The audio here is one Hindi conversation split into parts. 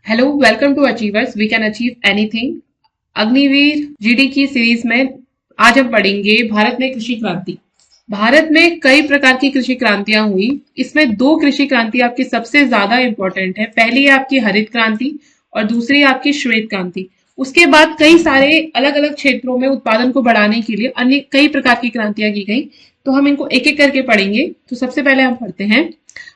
Hello, welcome to achievers we can achieve anything. Agniveer GD की सीरीज में आज हम पढ़ेंगे भारत में कृषि क्रांति। भारत में कई प्रकार की कृषि क्रांतियां हुई। इसमें दो कृषि क्रांति आपकी सबसे ज्यादा इंपॉर्टेंट है। पहली है आपकी हरित क्रांति और दूसरी है आपकी श्वेत क्रांति। उसके बाद कई सारे अलग अलग क्षेत्रों में उत्पादन को बढ़ाने के लिए अन्य कई प्रकार की क्रांतियां की गई। तो हम इनको एक एक करके पढ़ेंगे। तो सबसे पहले हम पढ़ते हैं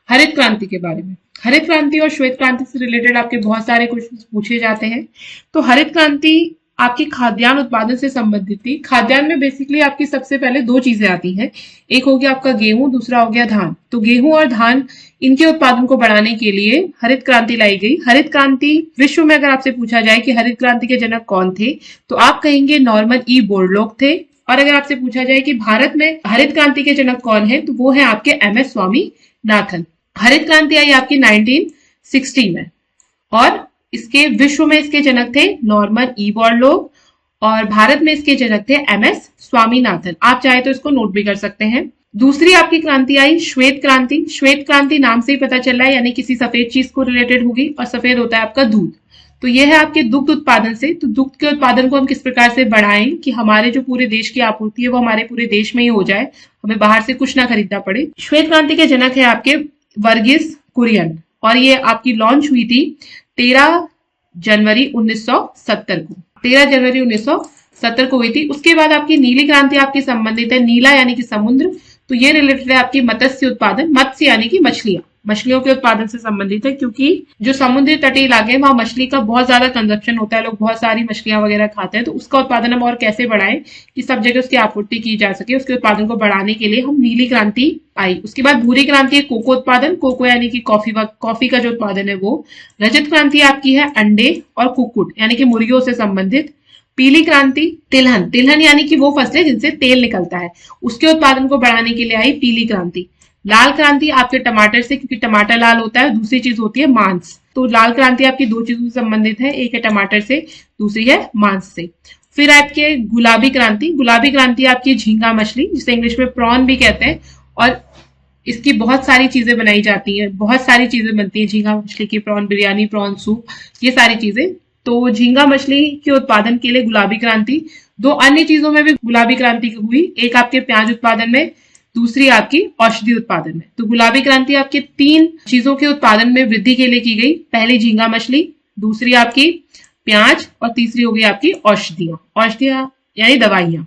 हरित क्रांति के बारे में। हरित क्रांति और श्वेत क्रांति से रिलेटेड आपके बहुत सारे क्वेश्चन पूछे जाते हैं। तो हरित क्रांति आपकी खाद्यान्न उत्पादन से संबंधित थी। खाद्यान्न में बेसिकली आपकी सबसे पहले दो चीजें आती हैं। एक हो गया आपका गेहूं, दूसरा हो गया धान। तो गेहूं और धान इनके उत्पादन को बढ़ाने के लिए हरित क्रांति लाई गई। हरित क्रांति विश्व में अगर आपसे पूछा जाए कि हरित क्रांति के जनक कौन थे, तो आप कहेंगे नॉर्मन ई बोरलॉग थे। और अगर आपसे पूछा जाए कि भारत में हरित क्रांति के जनक कौन है, तो वो है आपके एम.एस. स्वामीनाथन। हरित क्रांति आई आपकी 1960 में और इसके विश्व में इसके जनक थे नॉर्मन ई बोरलॉग और भारत में इसके जनक थे एम.एस. स्वामीनाथन। आप चाहे तो इसको नोट भी कर सकते हैं। दूसरी आपकी क्रांति आई श्वेत क्रांति। श्वेत क्रांति नाम से ही पता चल रहा है, यानी किसी सफेद चीज को रिलेटेड होगी और सफेद होता है आपका दूध। तो यह है आपके दुग्ध उत्पादन से। तो दुग्ध के उत्पादन को हम किस प्रकार से बढ़ाएं कि हमारे जो पूरे देश की आपूर्ति है वो हमारे पूरे देश में ही हो जाए, हमें बाहर से कुछ ना खरीदना पड़े। श्वेत क्रांति के जनक है आपके वर्गीस कुरियन और ये आपकी लॉन्च हुई थी 13 जनवरी 1970 को। 13 जनवरी 1970 को हुई थी। उसके बाद आपकी नीली क्रांति आपकी संबंधित है। नीला यानी कि समुद्र, तो ये रिलेटेड है आपकी मत्स्य उत्पादन। मत्स्य यानी कि मछलियों के उत्पादन से संबंधित है, क्योंकि जो समुद्री तटीय इलाके हैं वहां मछली का बहुत ज्यादा कंजप्शन होता है, लोग बहुत सारी मछलियां वगैरह खाते हैं। तो उसका उत्पादन हम और कैसे बढ़ाएं कि सब जगह उसकी आपूर्ति की जा सके, उसके उत्पादन को बढ़ाने के लिए हम नीली क्रांति आई। उसके बाद भूरी क्रांति है कोको उत्पादन। कोको यानी कि कॉफी का जो उत्पादन है वो। रजत क्रांति आपकी है अंडे और कुक्कुट यानी कि मुर्गियों से संबंधित। पीली क्रांति तिलहन। तिलहन यानी कि वो फसलें जिनसे तेल निकलता है, उसके उत्पादन को बढ़ाने के लिए आई पीली क्रांति। लाल क्रांति आपके टमाटर से, क्योंकि टमाटर लाल होता है। दूसरी चीज होती है मांस। तो लाल क्रांति आपकी दो चीजों से संबंधित है, एक है टमाटर से, दूसरी है मांस से। फिर आपके गुलाबी क्रांति। गुलाबी क्रांति आपकी झींगा मछली, जिसे इंग्लिश में प्रॉन भी कहते हैं, और इसकी बहुत सारी चीजें बनाई जाती हैं, बहुत सारी चीजें बनती हैं झींगा मछली की। प्रॉन बिरयानी, प्रॉन सूप, ये सारी चीजें। तो झींगा मछली के उत्पादन के लिए गुलाबी क्रांति। दो अन्य चीजों में भी गुलाबी क्रांति हुई, एक आपके प्याज उत्पादन में, दूसरी आपकी औषधि उत्पादन में। तो गुलाबी क्रांति आपके तीन चीजों के उत्पादन में वृद्धि के लिए की गई। पहली झींगा मछली, दूसरी आपकी प्याज और तीसरी हो गई आपकी औषधियां यानी दवाइयां।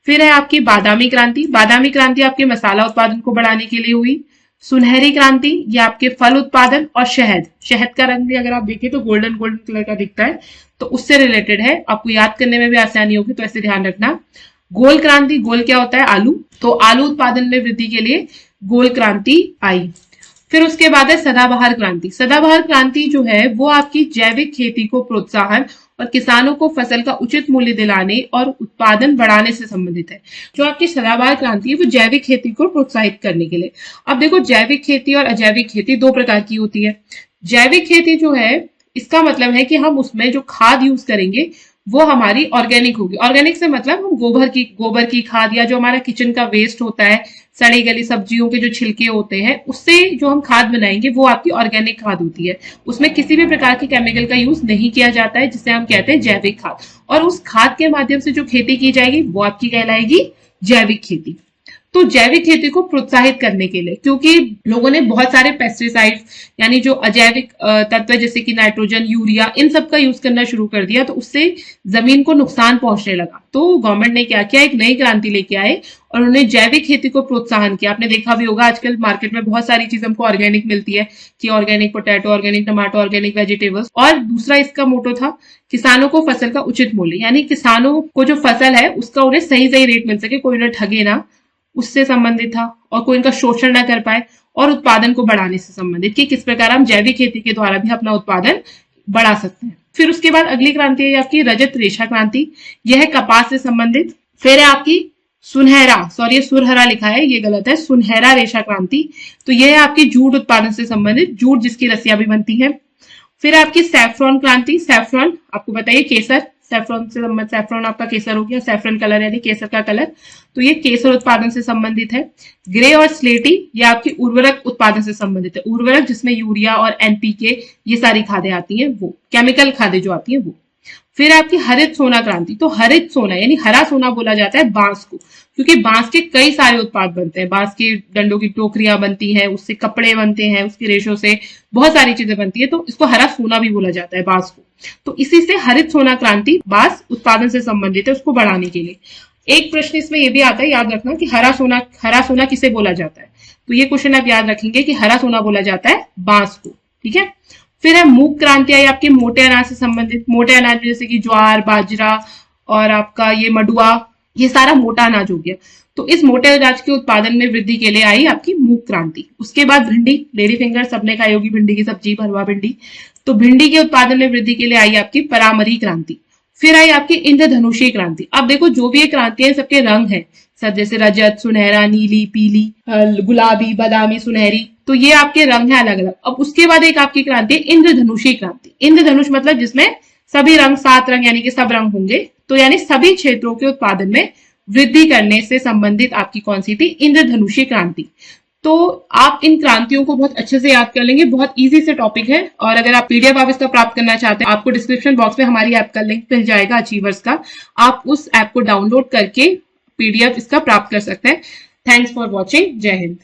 फिर है आपकी बादामी क्रांति। बादामी क्रांति आपके मसाला उत्पादन को बढ़ाने के लिए हुई। सुनहरी क्रांति ये आपके फल उत्पादन और शहद का रंग भी अगर आप देखें तो गोल्डन कलर का दिखता है, तो उससे रिलेटेड है। आपको याद करने में भी आसानी होगी, तो ऐसे ध्यान रखना। गोल क्रांति, गोल क्या होता है? आलू। तो आलू उत्पादन में वृद्धि के लिए गोल क्रांति आई। फिर उसके बाद है सदाबहार क्रांति। सदाबहार क्रांति जो है वो आपकी जैविक खेती को प्रोत्साहन और किसानों को फसल का उचित मूल्य दिलाने और उत्पादन बढ़ाने से संबंधित है। जो आपकी सदाबहार क्रांति है वो जैविक खेती को प्रोत्साहित करने के लिए। अब देखो, जैविक खेती और अजैविक खेती दो प्रकार की होती है। जैविक खेती जो है, इसका मतलब है कि हम उसमें जो खाद यूज करेंगे वो हमारी ऑर्गेनिक होगी। ऑर्गेनिक से मतलब हम गोबर की खाद या जो हमारा किचन का वेस्ट होता है, सड़ी गली सब्जियों के जो छिलके होते हैं, उससे जो हम खाद बनाएंगे वो आपकी ऑर्गेनिक खाद होती है। उसमें किसी भी प्रकार के केमिकल का यूज नहीं किया जाता है, जिसे हम कहते हैं जैविक खाद। और उस खाद के माध्यम से जो खेती की जाएगी वो आपकी कहलाएगी जैविक खेती। तो जैविक खेती को प्रोत्साहित करने के लिए, क्योंकि लोगों ने बहुत सारे पेस्टिसाइड्स यानी जो अजैविक तत्व जैसे कि नाइट्रोजन, यूरिया, इन सब का यूज करना शुरू कर दिया, तो उससे जमीन को नुकसान पहुंचने लगा। तो गवर्नमेंट ने क्या किया, एक नई क्रांति लेके आए और उन्होंने जैविक खेती को प्रोत्साहन किया। आपने देखा भी होगा आजकल मार्केट में बहुत सारी चीज हमको ऑर्गेनिक मिलती है, कि organic potato, organic tomato, organic vegetables. और दूसरा इसका मोटो था किसानों को फसल का उचित मूल्य, यानी किसानों को जो फसल है उसका उन्हें सही रेट मिल सके, कोई उन्हें ठगे ना, उससे संबंधित था। और कोई इनका शोषण ना कर पाए, और उत्पादन को बढ़ाने से संबंधित कि किस प्रकार हम जैविक खेती के द्वारा भी अपना उत्पादन बढ़ा सकते हैं। फिर उसके बाद अगली क्रांति है आपकी रजत रेशा क्रांति। यह है कपास से संबंधित। फिर है आपकी सुनहरा लिखा है, ये गलत है, सुनहरा रेशा क्रांति। तो यह है आपकी जूट उत्पादन से संबंधित, जूट जिसकी रस्सियां भी बनती है। फिर आपकी सैफ्रॉन क्रांति। सैफ्रॉन आपको बताइए केसर, सैफरन से संबंधित, सैफरन आपका केसर हो गया, सैफरन कलर यानी केसर का कलर, तो ये केसर उत्पादन से संबंधित है। ग्रे और स्लेटी ये आपकी उर्वरक उत्पादन से संबंधित है, उर्वरक जिसमें यूरिया और एनपीके ये सारी खादें आती हैं, वो केमिकल खादें जो आती हैं वो। फिर आपकी हरित सोना क्रांति, तो हरित सोना यानी हरा सोना बोला जाता है बांस को, क्योंकि बांस के कई सारे उत्पाद बनते हैं, बांस की डंडों की टोकरियां बनती हैं, उससे कपड़े बनते हैं, उसकी रेशों से बहुत सारी चीजें बनती है, तो इसको हरा सोना भी बोला जाता है बांस को। तो इसी से हरित सोना क्रांति बांस उत्पादन से संबंधित है, उसको बढ़ाने के लिए। एक प्रश्न इसमें यह भी आता है, याद रखना कि हरा सोना किसे बोला जाता है, तो ये क्वेश्चन आप याद रखेंगे कि हरा सोना बोला जाता है बांस को, ठीक है। फिर है मूक क्रांति, आई आपके मोटे अनाज से संबंधित, मोटे अनाज जैसे कि ज्वार, बाजरा और आपका ये मडुआ, ये सारा मोटा अनाज हो गया। तो इस मोटे अनाज के उत्पादन में वृद्धि के लिए आई आपकी मूक क्रांति। उसके बाद भिंडी, लेडी फिंगर सबने खाई होगी भिंडी की सब्जी, भरवा भिंडी, तो भिंडी के उत्पादन में वृद्धि के लिए आई आपकी परामरी क्रांति। फिर आई आपकी इंद्रधनुषी क्रांति। अब देखो जो भी ये क्रांति है सबके रंग है सब, जैसे रजत, सुनहरा, नीली, पीली, गुलाबी, बादामी, सुनहरी, तो ये आपके रंग है अलग अलग। अब उसके बाद एक आपकी क्रांति इंद्रधनुषी क्रांति। इंद्रधनुष मतलब जिसमें सभी रंग, 7 रंग यानी कि सब रंग होंगे, तो यानी सभी क्षेत्रों के उत्पादन में वृद्धि करने से संबंधित आपकी कौन सी थी, इंद्रधनुषी क्रांति। तो आप इन क्रांतियों को बहुत अच्छे से याद कर लेंगे, बहुत इजी से टॉपिक है। और अगर आप पीडीएफ आप इसका प्राप्त करना चाहते हैं, आपको डिस्क्रिप्शन बॉक्स में हमारी ऐप का लिंक मिल जाएगा अचीवर्स का, आप उस ऐप को डाउनलोड करके पीडीएफ इसका प्राप्त कर सकते हैं। Thanks for watching. जय हिंद।